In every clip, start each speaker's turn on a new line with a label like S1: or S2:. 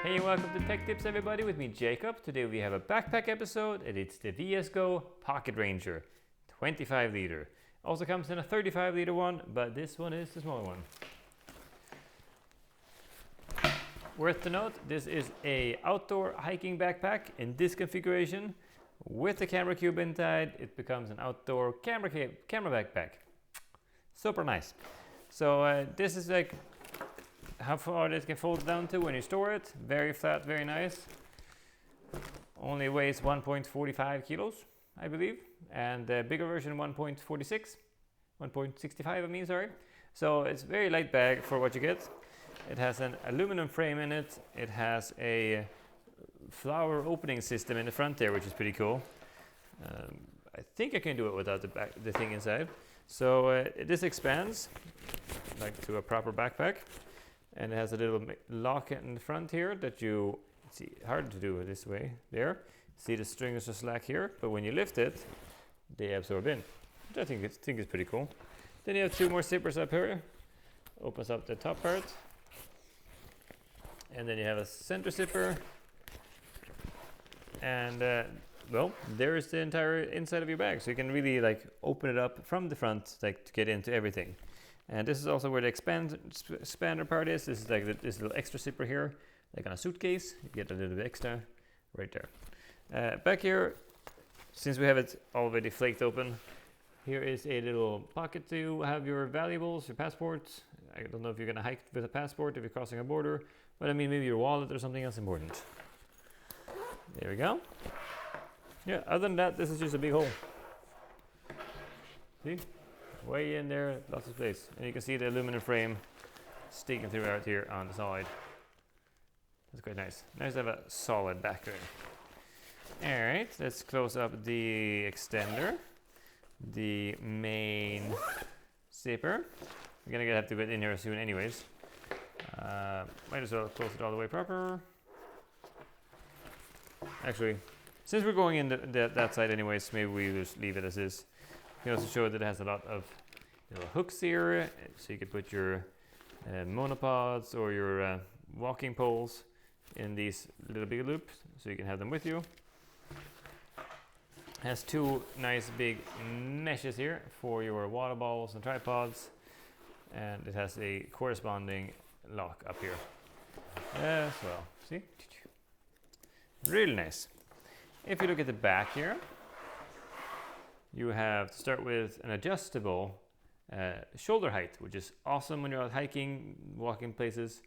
S1: Hey, welcome to Tech Tips everybody, with me Jacob. Today we have a backpack episode and it's the VSGO Pocket Ranger 25 liter. Also comes in a 35 liter one, but this one is the smaller one. Worth to note, this is a outdoor hiking backpack in this configuration. With the camera cube inside, it becomes an outdoor camera backpack. Super nice. So this is like how far this can fold down to when you store it. Very flat, very nice. Only weighs 1.45 kilos, I believe. And the bigger version 1.46, 1.65 I mean, sorry. So it's a very light bag for what you get. It has an aluminum frame in it. It has a flower opening system in the front there, which is pretty cool. I think I can do it without the thing inside. So this expands like to a proper backpack. And it has a little lock in the front here that you see. Hard to do it this way. There, see the strings are slack here, but when you lift it, they absorb in. Which I think is pretty cool. Then you have two more zippers up here. Opens up the top part, and then you have a center zipper. And well, there is the entire inside of your bag, so you can really like open it up from the front, like to get into everything. And this is also where the expander part is. This is like this little extra zipper here, like on a suitcase. You get a little bit extra right there. Back here, since we have it already flaked open, here is a little pocket to have your valuables, your passports. I don't know if you're gonna hike with a passport if you're crossing a border, but I mean maybe your wallet or something else important. There we go. Yeah, other than that, this is just a big hole. See? Way in there, lots of space. And you can see the aluminum frame sticking throughout here on the side. That's quite nice. Nice to have a solid back there. Alright, let's close up the extender. The main zipper. We're gonna have to get in here soon anyways. Might as well close it all the way proper. Actually, since we're going in that side anyways, maybe we just leave it as is. You can also show that it has a lot of little hooks here, so you can put your monopods or your walking poles in these little big loops, so you can have them with you. Has two nice big meshes here for your water bottles and tripods, and it has a corresponding lock up here as well. See? Really nice. If you look at the back here, you have to start with an adjustable shoulder height, which is awesome when you're out hiking, walking places.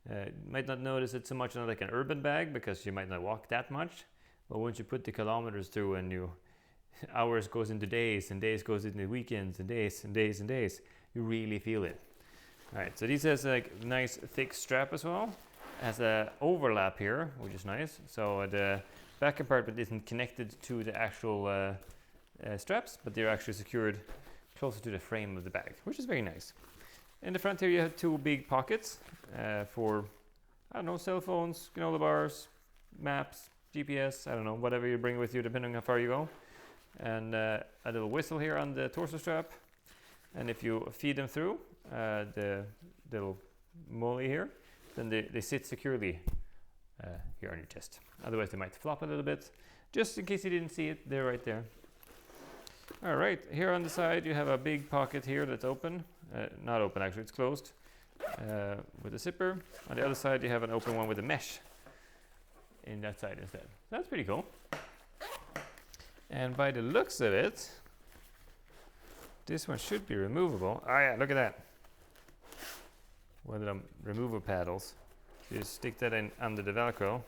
S1: You might not notice it so much on like an urban bag because you might not walk that much. But once you put the kilometers through and hours goes into days and days goes into weekends and days and days and days, you really feel it. All right, so this has like nice thick strap as well. It has a overlap here, which is nice. So the back compartment isn't connected to the actual straps, but they're actually secured closer to the frame of the bag, which is very nice. In the front here you have two big pockets for, I don't know, cell phones, granola bars, maps, GPS, I don't know, whatever you bring with you depending on how far you go. And a little whistle here on the torso strap. And if you feed them through the little molly here, then they sit securely here on your chest. Otherwise they might flop a little bit. Just in case you didn't see it, they're right there. All right, here on the side you have a big pocket here that's open. Not open actually, it's closed with a zipper. On the other side you have an open one with a mesh in that side instead. That's pretty cool. And by the looks of it, this one should be removable. Oh yeah, look at that. One of them removal paddles. So you stick that in under the Velcro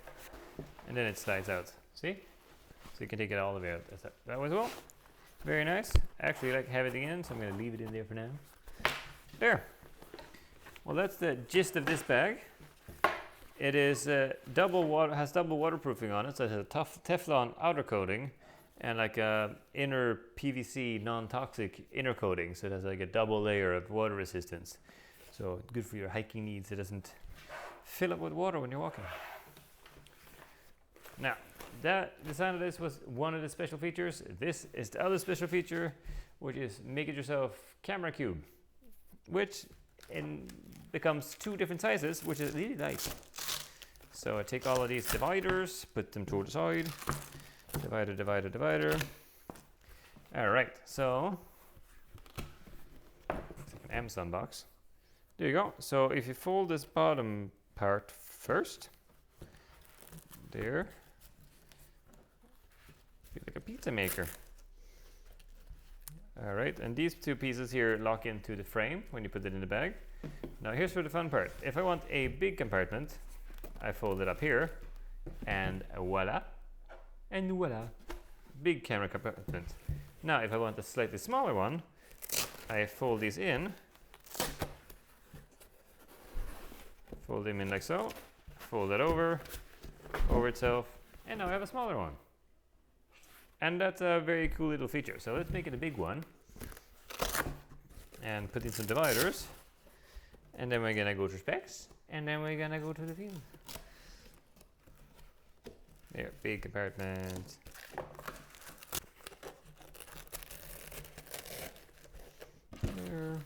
S1: and then it slides out. See? So you can take it all the way out that way as well. Very nice. Actually, like have it again, so I'm going to leave it in there for now. There. Well, that's the gist of this bag. It is has double waterproofing on it, so it has a tough Teflon outer coating and like a inner PVC non-toxic inner coating, so it has like a double layer of water resistance. So good for your hiking needs. It doesn't fill up with water when you're walking. Now, that design of this was one of the special features. This is the other special feature, which is make it yourself camera cube, which becomes two different sizes, which is really nice. So I take all of these dividers, put them to the side. Divider, divider, divider. All right, so it's like an Amazon box. There you go. So if you fold this bottom part first, there, be like a pizza maker. All right, and these two pieces here lock into the frame when you put it in the bag. Now here's where the fun part. If I want a big compartment, I fold it up here, and voila, big camera compartment. Now if I want a slightly smaller one, I fold these in, fold them in like so, fold that over itself, and now I have a smaller one. And that's a very cool little feature. So let's make it a big one and put in some dividers. And then we're gonna go to specs, and then we're gonna go to the field. There, big compartment. There.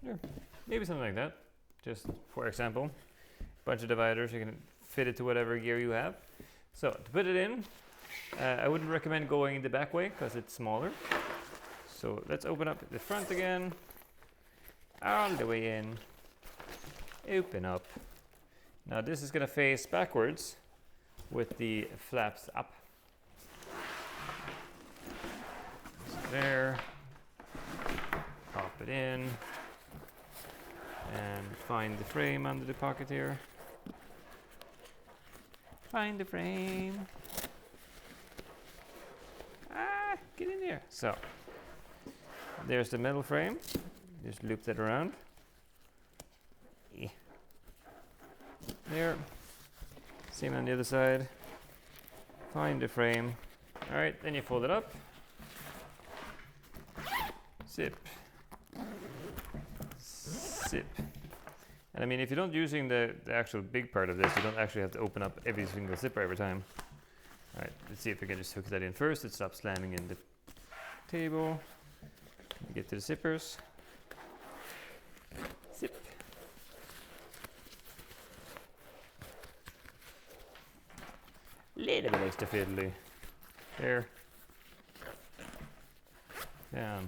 S1: There. Maybe something like that. Just for example. Bunch of dividers, you can fit it to whatever gear you have. So to put it in, I wouldn't recommend going the back way because it's smaller. So let's open up the front again, all the way in, open up. Now this is gonna face backwards with the flaps up. So there, pop it in, and find the frame under the pocket here. Find the frame. Ah, get in there. So, there's the metal frame. Just loop that around. There. Same on the other side. Find the frame. Alright, then you fold it up. Zip. Zip. And I mean, if you don't using the actual big part of this, you don't actually have to open up every single zipper every time. All right, let's see if we can just hook that in first. It stops slamming in the table. Get to the zippers. Zip. Little bit extra fiddly. There. Down.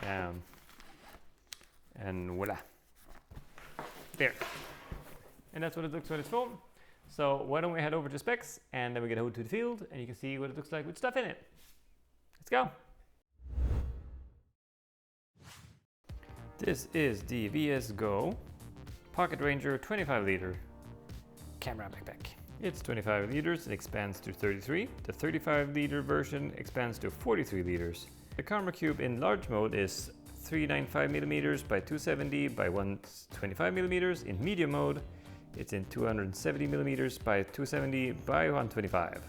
S1: Down. And voila. There. And that's what it looks when it's full. So why don't we head over to specs, and then we get over to the field, and you can see what it looks like with stuff in it. Let's go. This is the VSGO Pocket Ranger 25 liter camera backpack. It's 25 liters, it expands to 33. The 35 liter version expands to 43 liters. The camera cube in large mode is 395 millimeters by 270 by 125 millimeters. In medium mode, it's in 270 millimeters by 270 by 125.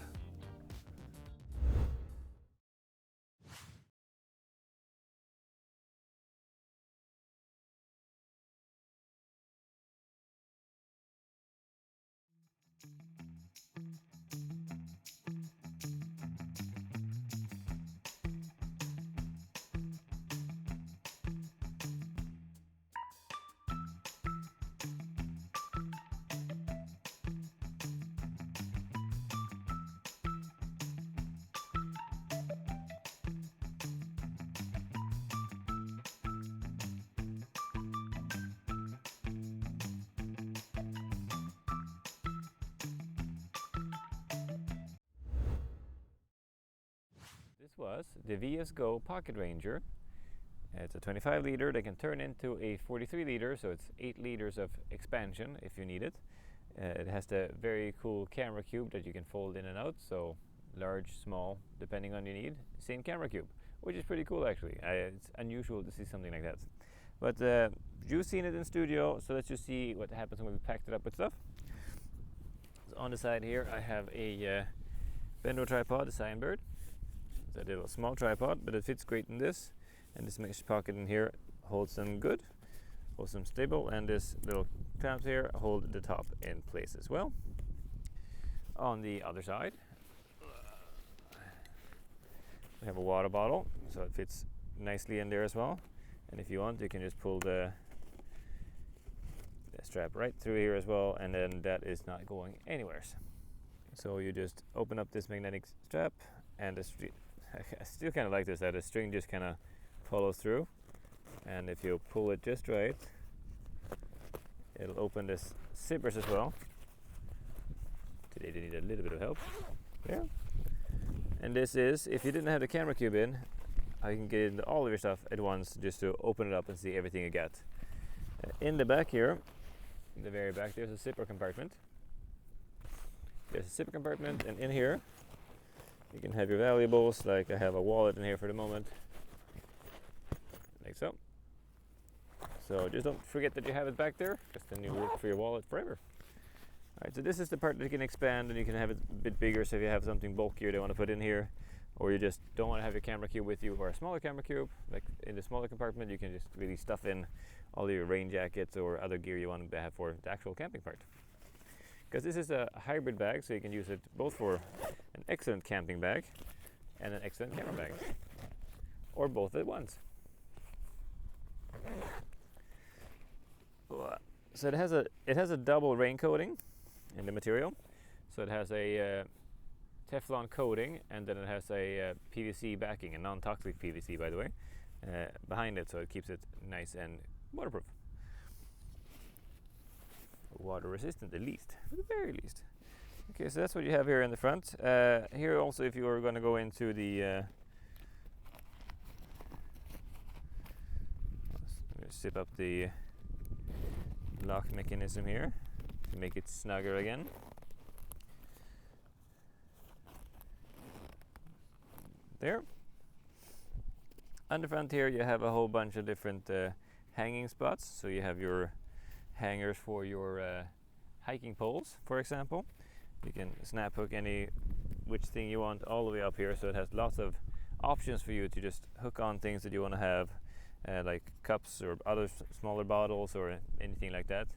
S1: This was the VSGO Pocket Ranger. It's a 25 liter that can turn into a 43 liter, so it's 8 liters of expansion if you need it. It has the very cool camera cube that you can fold in and out, so large, small, depending on your need. Same camera cube, which is pretty cool actually. It's unusual to see something like that. But you've seen it in studio, so let's just see what happens when we packed it up with stuff. So on the side here I have a bendo tripod, a Cyanbird. It's a little small tripod, but it fits great in this. And this mesh pocket in here holds them good, holds them stable, and this little clamp here hold the top in place as well. On the other side, we have a water bottle, so it fits nicely in there as well. And if you want, you can just pull the strap right through here as well, and then that is not going anywhere. So you just open up this magnetic strap, and the I still kind of like this, that the string just kind of follows through, and if you pull it just right, it'll open this zippers as well. Today they need a little bit of help. Yeah. And this is, if you didn't have the camera cube in, I can get into all of your stuff at once just to open it up and see everything you get. In the back here, in the very back, there's a zipper compartment. There's a zipper compartment, and in here you can have your valuables, like I have a wallet in here for the moment, like so. So just don't forget that you have it back there, because then you work for your wallet forever. Alright, so this is the part that you can expand, and you can have it a bit bigger, so if you have something bulkier they want to put in here, or you just don't want to have your camera cube with you, or a smaller camera cube, like in the smaller compartment, you can just really stuff in all your rain jackets or other gear you want to have for the actual camping part. Because this is a hybrid bag, so you can use it both for an excellent camping bag and an excellent camera bag, or both at once. So it has a double rain coating in the material. So it has a Teflon coating, and then it has a PVC backing, a non-toxic PVC, by the way, behind it, so it keeps it nice and waterproof. Water resistant, at least, at the very least. Okay, so that's what you have here in the front. Here also, if you are going to go into the zip up the lock mechanism here to make it snugger again. There. On the front here you have a whole bunch of different hanging spots. So you have your hangers for your hiking poles, for example. You can snap hook which thing you want all the way up here, so it has lots of options for you to just hook on things that you want to have, like cups or other smaller bottles or anything like that.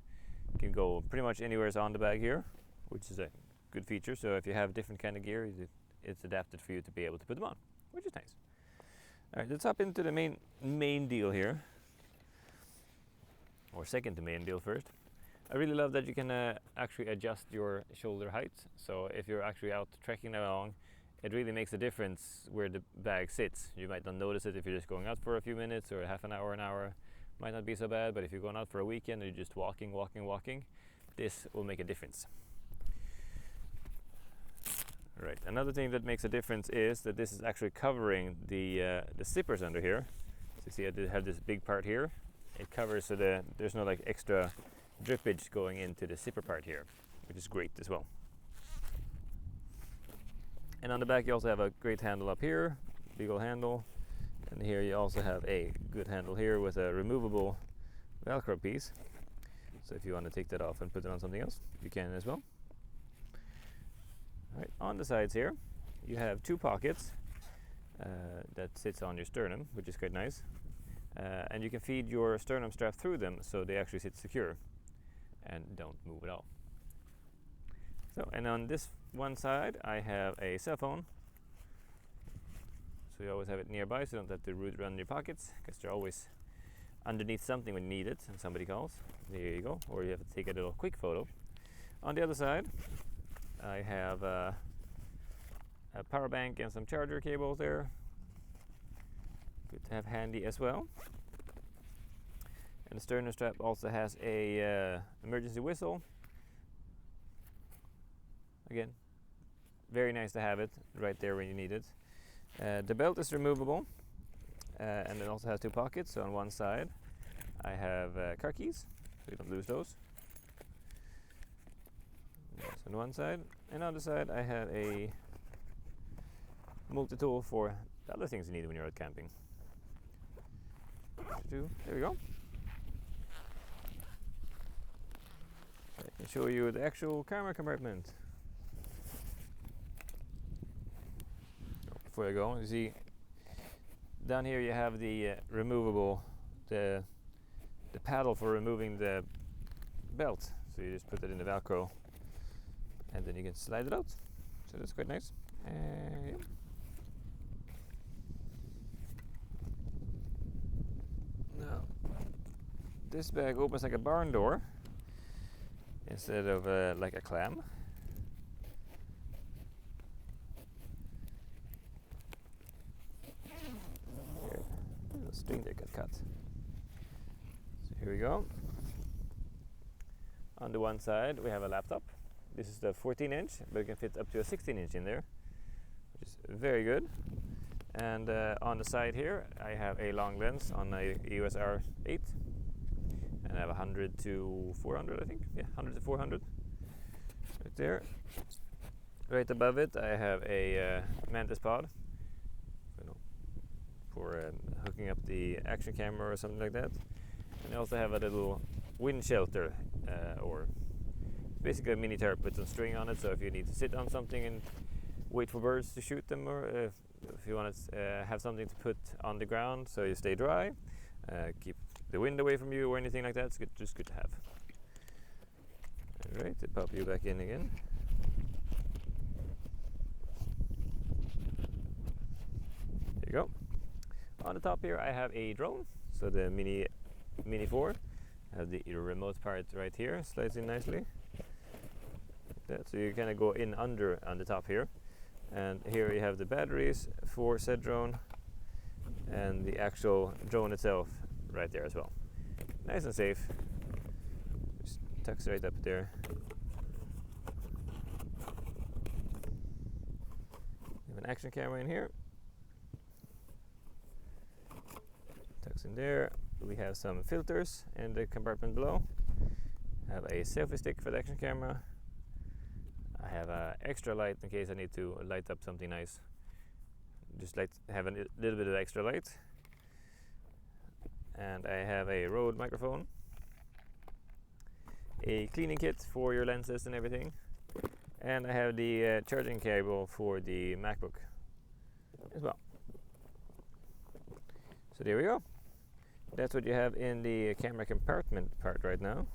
S1: You can go pretty much anywhere on the bag here, which is a good feature. So if you have different kind of gear, it's adapted for you to be able to put them on, which is nice. Alright, let's hop into the main deal here, or second to main deal first. I really love that you can actually adjust your shoulder height. So if you're actually out trekking along, it really makes a difference where the bag sits. You might not notice it if you're just going out for a few minutes or half an hour. Might not be so bad, but if you're going out for a weekend and you're just walking, this will make a difference. Right, another thing that makes a difference is that this is actually covering the zippers under here. So you see I have this big part here. It covers so there's no like extra drippage going into the zipper part here, which is great as well. And on the back you also have a great handle up here, big old handle. And here you also have a good handle here with a removable Velcro piece. So if you want to take that off and put it on something else, you can as well. Right, on the sides here, you have two pockets that sits on your sternum, which is quite nice. And you can feed your sternum strap through them, so they actually sit secure and don't move at all. So, and on this one side, I have a cell phone. So you always have it nearby, so you don't have to run in your pockets, because they're always underneath something when you need it and somebody calls. There you go. Or you have to take a little quick photo. On the other side, I have a power bank and some charger cables there. Good to have handy as well. And the sternum strap also has a emergency whistle. Again, very nice to have it right there when you need it. The belt is removable, and it also has two pockets. So on one side I have car keys, so you don't lose those. That's on one side, and on the side I have a multi-tool for the other things you need when you're out camping. There we go. I can show you the actual camera compartment. Before I go, you see down here you have the removable, the paddle for removing the belt. So you just put it in the Velcro, and then you can slide it out. So that's quite nice. Yeah. this bag opens like a barn door instead of like a clam. Here, the string there got cut. So here we go. On the one side we have a laptop. This is the 14-inch, but you can fit up to a 16-inch in there, which is very good. And on the side here I have a long lens on a EOS R8, and I have 100 to 400, I think. Yeah, 100 to 400 right there. Right above it I have a mantis pod, you know, for hooking up the action camera or something like that. And I also have a little wind shelter, or basically a mini tarp with some string on it, so if you need to sit on something and wait for birds to shoot them, or if you want to have something to put on the ground so you stay dry, keep the wind away from you or anything like that, it's good, just good to have. Alright, to pop you back in again. There you go. On the top here I have a drone, so the Mini 4. I have the remote part right here, slides in nicely. Like that. So you kind of go in under on the top here. And here you have the batteries for said drone and the actual drone itself right there as well. Nice and safe. Just tucks right up there. We have an action camera in here. Tucks in there. We have some filters in the compartment below. I have a selfie stick for the action camera. I have an extra light in case I need to light up something nice. Just like have a little bit of extra light. And I have a Rode microphone. A cleaning kit for your lenses and everything. And I have the charging cable for the MacBook as well. So there we go. That's what you have in the camera compartment part right now.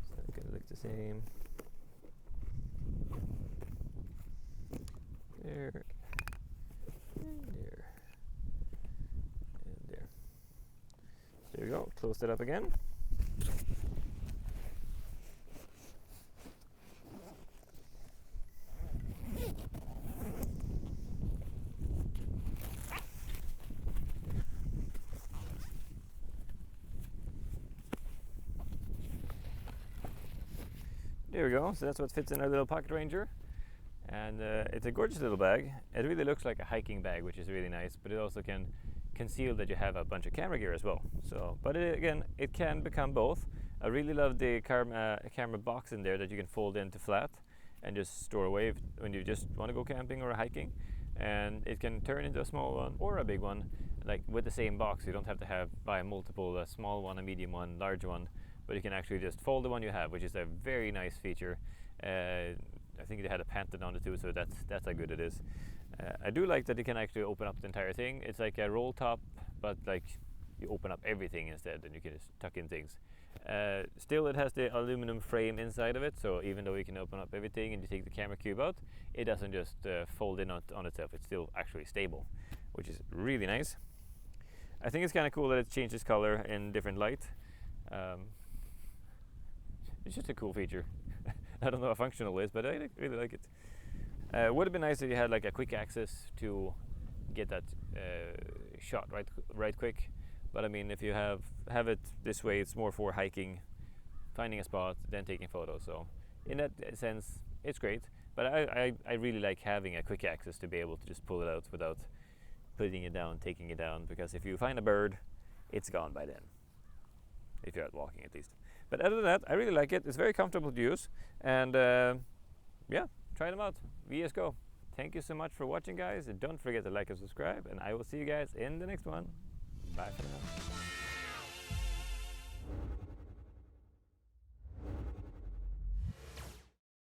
S1: So it's gonna look the same. There, and there, and there. So there we go. Close it up again. There we go, so that's what fits in our little Pocket Ranger. And it's a gorgeous little bag. It really looks like a hiking bag, which is really nice, but it also can conceal that you have a bunch of camera gear as well. So, but again, it can become both. I really love the camera box in there that you can fold into flat and just store away when you just want to go camping or hiking. And it can turn into a small one or a big one, like with the same box. You don't have to buy multiple, a small one, a medium one, large one. But you can actually just fold the one you have, which is a very nice feature. I think they had a patent on it too, so that's how good it is. I do like that you can actually open up the entire thing. It's like a roll top, but like you open up everything instead, and you can just tuck in things. Still, it has the aluminum frame inside of it, so even though you can open up everything and you take the camera cube out, it doesn't just fold in on itself. It's still actually stable, which is really nice. I think it's kind of cool that it changes color in different light. It's just a cool feature. I don't know how functional it is, but I really like it. Would have been nice if you had like a quick access to get that shot right quick. But I mean, if you have it this way, it's more for hiking, finding a spot, then taking photos. So in that sense, it's great. But I really like having a quick access to be able to just pull it out without putting it down, taking it down. Because if you find a bird, it's gone by then. If you're out walking, at least. But other than that, I really like it. It's very comfortable to use. And yeah, try them out. VSGO. Thank you so much for watching, guys. And don't forget to like and subscribe. And I will see you guys in the next one. Bye for now.